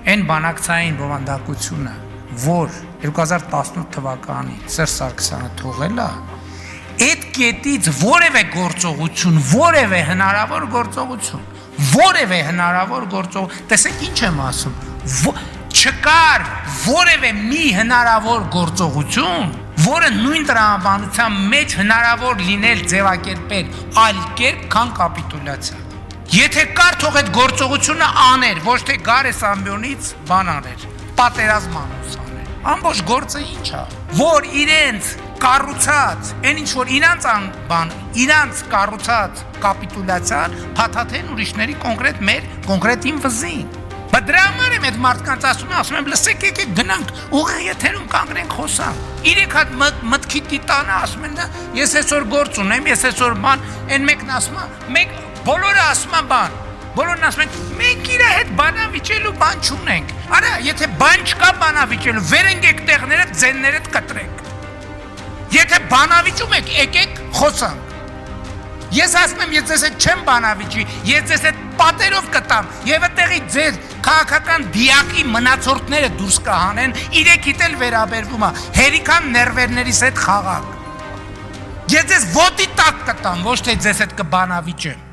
Այն բանակցային բովանդակությունը, որ 2018 թվականին Սերժ Սարգսյանը թողել է, այդ կետից որևէ գործողություն, որևէ հնարավոր գործողություն, տեսեք ինչ եմ ասում, չկար որևէ մի հնարավոր գործողություն, որը նույն տրամաբանության մեջ հնարավոր լինել ձևակերպել այլ կերպ, քան կապիտուլյացիա։ Եթե կար, թող այդ գործողությունը աներ, ոչ թե գար էս ամբյոնից բան աներ, պատերազմ աներ։ Ամբողջ գործը ինչ է, որ իրենց կառուցած, այն ինչ որ իրանց կառուցած կապիտուլյացիան փաթաթեն ուրիշների կոնկրետ մեր կոնկրետ իմ վզին։ Բայց դրա համար եմ այդ մարդկանց ասում եմ, լսեք, եկեք գնանք, ուղիղ եթերում կանգնենք խոսանք։ Իրենք հատ մտքի տիտանը ասում են, ես այսօր գործ ունեմ, ես այսօր բան, այն մեկն ասում է, բոլորը ասում են բան, բոլորն ասում են, մենք իր հետ բանավիճելու բան չունենք։ Արա, եթե բան չկա բանավիճելու, վեր ընկեք տեղներդ, ձեններդ կտրեք։ Եթե բանավիճում եք, եկեք խոսանք։ Ես ասում եմ, ես ձեզ հետ չեմ բանավիճի, ես ձեզ հետ պատերով կտամ, եւ այդտեղի ձեր քաղաքական դիակի մնացորդները դուրս կհանեն, իրենքիդ էլ վերաբերվում է, հերիքան ներվերներիս հետ խաղակ։ Ես ձեզ ոտի տակ կտամ, ոչ թե ձեզ հետ կբանավիճեմ։